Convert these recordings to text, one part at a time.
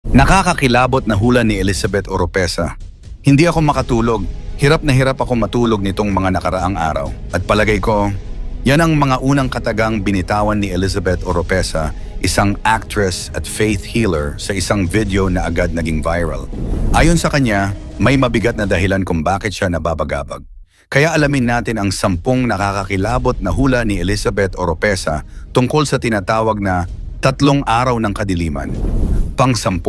Nakakakilabot na hula ni Elizabeth Oropesa. Hindi ako makatulog. Hirap na hirap ako matulog nitong mga nakaraang araw. At palagay ko, yan ang mga unang katagang binitawan ni Elizabeth Oropesa, isang actress at faith healer sa isang video na agad naging viral. Ayon sa kanya, may mabigat na dahilan kung bakit siya nababagabag. Kaya alamin natin ang 10 nakakakilabot na hula ni Elizabeth Oropesa tungkol sa tinatawag na 3 araw ng kadiliman. Pang-10,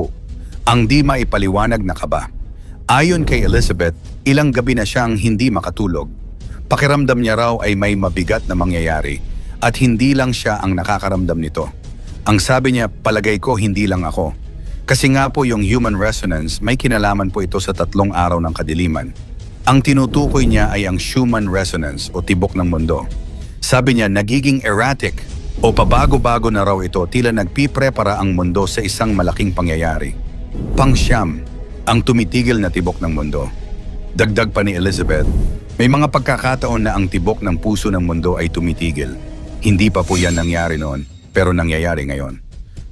ang di maipaliwanag na kaba. Ayon kay Elizabeth, ilang gabi na siyang hindi makatulog. Pakiramdam niya raw ay may mabigat na mangyayari at hindi lang siya ang nakakaramdam nito. Ang sabi niya, palagay ko hindi lang ako. Kasi nga po yung human resonance, may kinalaman po ito sa 3 araw ng kadiliman. Ang tinutukoy niya ay ang Schumann resonance o tibok ng mundo. Sabi niya, nagiging erratic o pabago-bago na raw ito, tila nagpiprepara ang mundo sa isang malaking pangyayari. Pang-9, ang tumitigil na tibok ng mundo. Dagdag pa ni Elizabeth, may mga pagkakataon na ang tibok ng puso ng mundo ay tumitigil. Hindi pa po yan nangyari noon, pero nangyayari ngayon.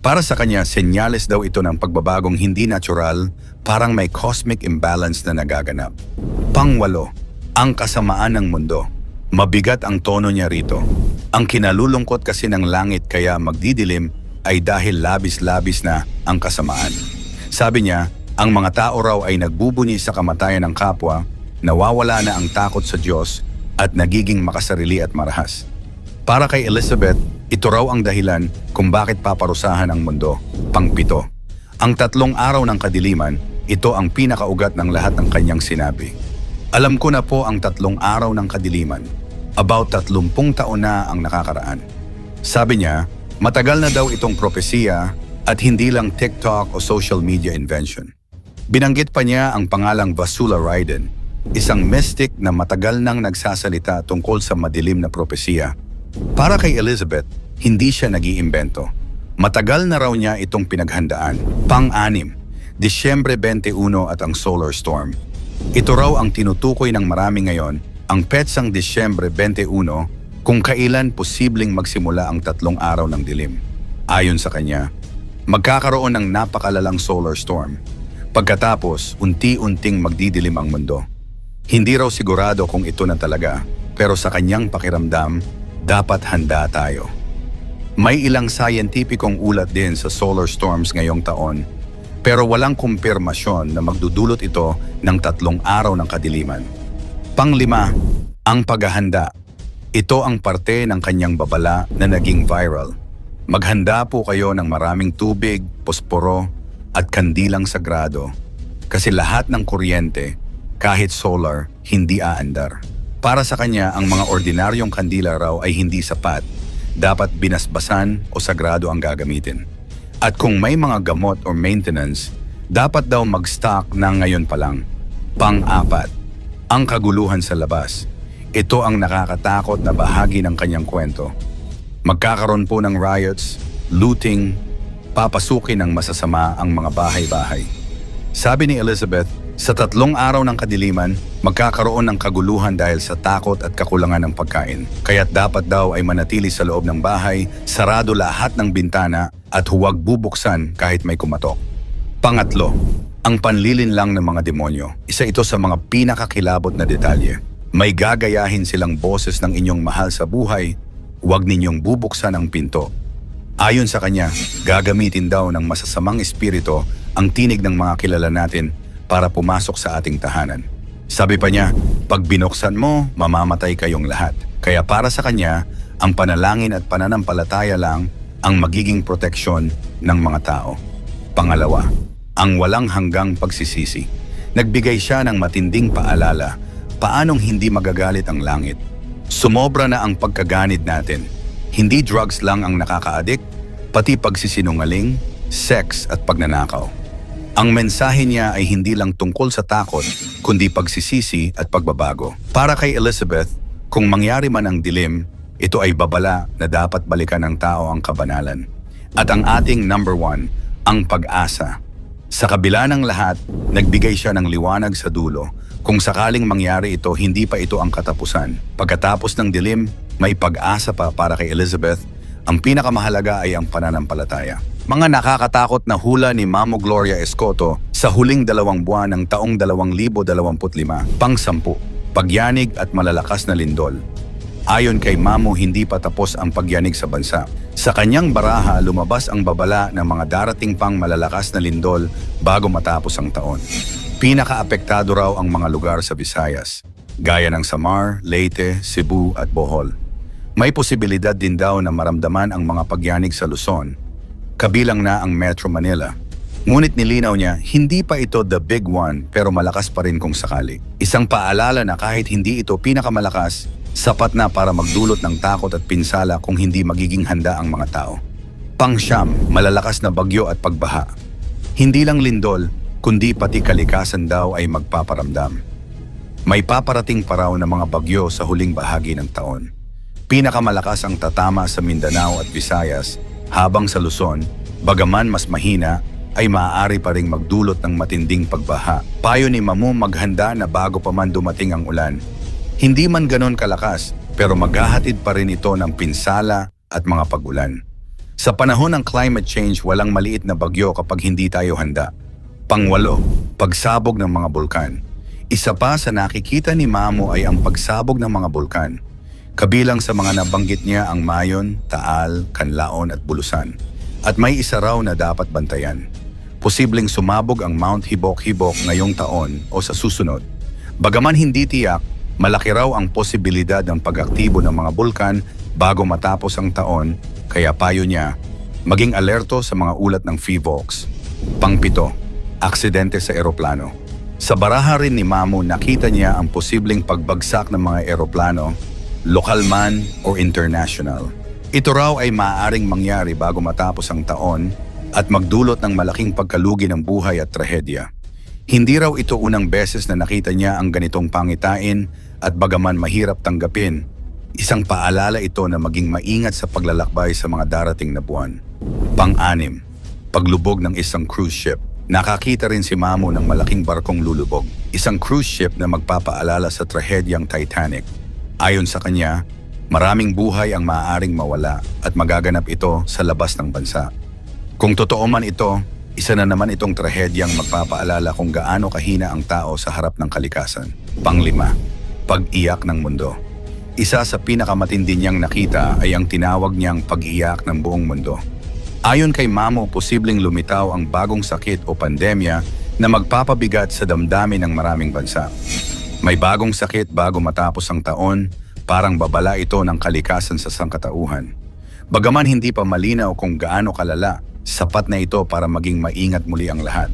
Para sa kanya, senyales daw ito ng pagbabagong hindi natural, parang may cosmic imbalance na nagaganap. Pang-8, ang kasamaan ng mundo. Mabigat ang tono niya rito. Ang kinalulungkot kasi ng langit kaya magdidilim ay dahil labis-labis na ang kasamaan. Sabi niya, ang mga tao raw ay nagbubunyi sa kamatayan ng kapwa, nawawala na ang takot sa Diyos at nagiging makasarili at marahas. Para kay Elizabeth, ito raw ang dahilan kung bakit paparusahan ang mundo. Pang-7, ang 3 araw ng kadiliman, ito ang pinakaugat ng lahat ng kanyang sinabi. Alam ko na po ang 3 araw ng kadiliman. About 30 taon na ang nakakaraan. Sabi niya, matagal na daw itong propesiya at hindi lang TikTok o social media invention. Binanggit pa niya ang pangalang Vasula Ryden, isang mystic na matagal nang nagsasalita tungkol sa madilim na propesiya. Para kay Elizabeth, hindi siya nag-iimbento. Matagal na raw niya itong pinaghandaan. Pang-6, Disyembre 21 at ang solar storm. Ito raw ang tinutukoy ng marami ngayon, ang petsang Disyembre 21, kung kailan posibleng magsimula ang 3 araw ng dilim. Ayon sa kanya, magkakaroon ng napakalalang solar storm. Pagkatapos, unti-unting magdidilim ang mundo. Hindi raw sigurado kung ito na talaga, pero sa kanyang pakiramdam, dapat handa tayo. May ilang scientificong ulat din sa solar storms ngayong taon, pero walang kumpirmasyon na magdudulot ito ng 3 araw ng kadiliman. Pang-5, ang paghahanda. Ito ang parte ng kanyang babala na naging viral. Maghanda po kayo ng maraming tubig, posporo, at kandilang sagrado. Kasi lahat ng kuryente, kahit solar, hindi aandar. Para sa kanya, ang mga ordinaryong kandila raw ay hindi sapat. Dapat binasbasan o sagrado ang gagamitin. At kung may mga gamot o maintenance, dapat daw mag-stock na ngayon pa lang. Pang-4, ang kaguluhan sa labas. Ito ang nakakatakot na bahagi ng kanyang kwento. Magkakaroon po ng riots, looting, papasukin ng masasama ang mga bahay-bahay. Sabi ni Elizabeth, sa 3 araw ng kadiliman, magkakaroon ng kaguluhan dahil sa takot at kakulangan ng pagkain. Kaya't dapat daw ay manatili sa loob ng bahay, sarado lahat ng bintana at huwag bubuksan kahit may kumatok. Pang-8, ang panlilinlang ng mga demonyo. Isa ito sa mga pinakakilabot na detalye. May gagayahin silang boses ng inyong mahal sa buhay, huwag ninyong bubuksan ang pinto. Ayon sa kanya, gagamitin daw ng masasamang espiritu ang tinig ng mga kilala natin para pumasok sa ating tahanan. Sabi pa niya, pag binuksan mo, mamamatay kayong lahat. Kaya para sa kanya, ang panalangin at pananampalataya lang ang magiging proteksyon ng mga tao. Pangalawa, ang walang hanggang pagsisisi. Nagbigay siya ng matinding paalala, paanong hindi magagalit ang langit. Sumobra na ang pagkaganid natin. Hindi drugs lang ang nakaka-addict, pati pagsisinungaling, sex at pagnanakaw. Ang mensahe niya ay hindi lang tungkol sa takot, kundi pagsisisi at pagbabago. Para kay Elizabeth, kung mangyari man ang dilim, ito ay babala na dapat balikan ng tao ang kabanalan. At ang ating number 1, ang pag-asa. Sa kabila ng lahat, nagbigay siya ng liwanag sa dulo. Kung sakaling mangyari ito, hindi pa ito ang katapusan. Pagkatapos ng dilim, may pag-asa pa para kay Elizabeth. Ang pinakamahalaga ay ang pananampalataya. Mga nakakatakot na hula ni Mamo Gloria Escoto sa huling 2 buwan ng taong 2025, pang-10, pagyanig at malalakas na lindol. Ayon kay Mamo, hindi pa tapos ang pagyanig sa bansa. Sa kanyang baraha, lumabas ang babala ng mga darating pang malalakas na lindol bago matapos ang taon. Pinaka-apektado raw ang mga lugar sa Visayas, gaya ng Samar, Leyte, Cebu at Bohol. May posibilidad din daw na maramdaman ang mga pagyanig sa Luzon, kabilang na ang Metro Manila. Ngunit nilinaw niya, hindi pa ito the big one pero malakas pa rin kung sakali. Isang paalala na kahit hindi ito pinakamalakas, sapat na para magdulot ng takot at pinsala kung hindi magiging handa ang mga tao. Pang-siyam, malalakas na bagyo at pagbaha. Hindi lang lindol, kundi pati kalikasan daw ay magpaparamdam. May paparating pa raw na mga bagyo sa huling bahagi ng taon. Pinakamalakas ang tatama sa Mindanao at Visayas, habang sa Luzon, bagaman mas mahina, ay maaari pa ring magdulot ng matinding pagbaha. Payo ni Mamo, maghanda na bago pa man dumating ang ulan. Hindi man ganon kalakas, pero maghahatid pa rin ito ng pinsala at mga pag-ulan. Sa panahon ng climate change, walang maliit na bagyo kapag hindi tayo handa. Pang-8, pagsabog ng mga bulkan. Isa pa sa nakikita ni Mamo ay ang pagsabog ng mga bulkan. Kabilang sa mga nabanggit niya ang Mayon, Taal, Canlaon at Bulusan. At may isa raw na dapat bantayan. Posibleng sumabog ang Mount Hibok-Hibok ngayong taon o sa susunod. Bagaman hindi tiyak, malaki raw ang posibilidad ng pag-aktibo ng mga bulkan bago matapos ang taon, kaya payo niya, maging alerto sa mga ulat ng PHIVOLCS. Pang-7, aksidente sa eroplano. Sa baraha rin ni Mamo, nakita niya ang posibleng pagbagsak ng mga eroplano, lokal man o international. Ito raw ay maaaring mangyari bago matapos ang taon at magdulot ng malaking pagkalugi ng buhay at trahedya. Hindi raw ito unang beses na nakita niya ang ganitong pangitain at bagaman mahirap tanggapin, isang paalala ito na maging maingat sa paglalakbay sa mga darating na buwan. Pang-6, paglubog ng isang cruise ship. Nakakita rin si Mamo ng malaking barkong lulubog, isang cruise ship na magpapaalala sa trahedyang Titanic. Ayon sa kanya, maraming buhay ang maaaring mawala at magaganap ito sa labas ng bansa. Kung totoo man ito, isa na naman itong trahedyang magpapaalala kung gaano kahina ang tao sa harap ng kalikasan. Pang-5, pag-iyak ng mundo. Isa sa pinakamatindi niyang nakita ay ang tinawag niyang pag-iyak ng buong mundo. Ayon kay Mamo, posibleng lumitaw ang bagong sakit o pandemya na magpapabigat sa damdamin ng maraming bansa. May bagong sakit bago matapos ang taon, parang babala ito ng kalikasan sa sangkatauhan. Bagaman hindi pa malinaw kung gaano kalala, sapat na ito para maging maingat muli ang lahat.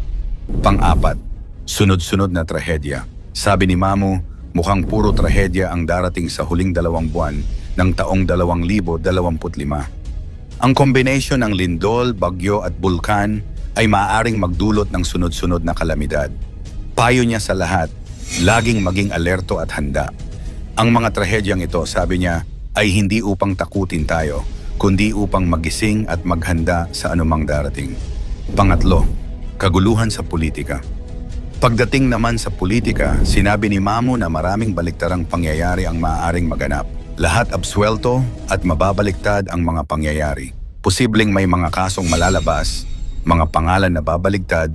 Pang-4, sunod-sunod na trahedya. Sabi ni Mamo, mukhang puro trahedya ang darating sa huling 2 buwan ng taong 2025. Ang kombinasyon ng lindol, bagyo at bulkan ay maaaring magdulot ng sunod-sunod na kalamidad. Payo niya sa lahat, laging maging alerto at handa. Ang mga trahedyang ito, sabi niya, ay hindi upang takutin tayo, kundi upang magising at maghanda sa anumang darating. Pang-8, kaguluhan sa politika. Pagdating naman sa politika, sinabi ni Mamo na maraming baliktarang pangyayari ang maaaring maganap. Lahat absuelto at mababaliktad ang mga pangyayari. Posibleng may mga kasong malalabas, mga pangalan na babaligtad,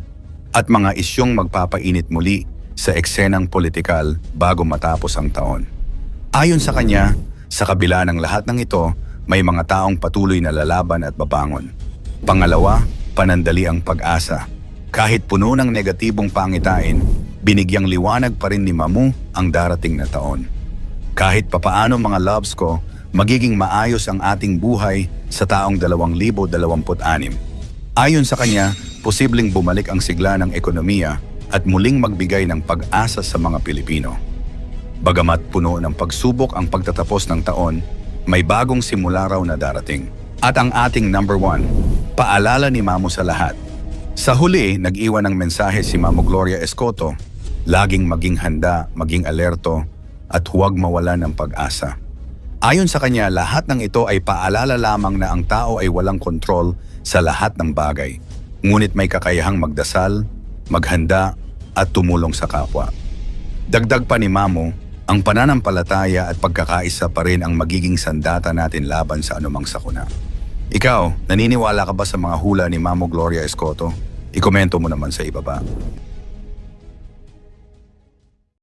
at mga isyong magpapainit muli sa eksenang politikal bago matapos ang taon. Ayon sa kanya, sa kabila ng lahat ng ito, may mga taong patuloy na lalaban at babangon. Pangalawa, panandali ang pag-asa. Kahit puno ng negatibong pangitain, binigyang liwanag pa rin ni Mamo ang darating na taon. Kahit papaano mga loves ko, magiging maayos ang ating buhay sa taong 2026. Ayon sa kanya, posibleng bumalik ang sigla ng ekonomiya at muling magbigay ng pag-asa sa mga Pilipino. Bagamat puno ng pagsubok ang pagtatapos ng taon, may bagong simula raw na darating. At ang ating number 1, paalala ni Mamo sa lahat. Sa huli, nag-iwan ng mensahe si Mamo Gloria Escoto, laging maging handa, maging alerto, at huwag mawalan ng pag-asa. Ayon sa kanya, lahat ng ito ay paalala lamang na ang tao ay walang kontrol sa lahat ng bagay. Ngunit may kakayahang magdasal, maghanda, at tumulong sa kapwa. Dagdag pa ni Mamo, ang pananampalataya at pagkakaisa pa rin ang magiging sandata natin laban sa anumang sakuna. Ikaw, naniniwala ka ba sa mga hula ni Mamo Gloria Escoto? Ikomento mo naman sa ibaba.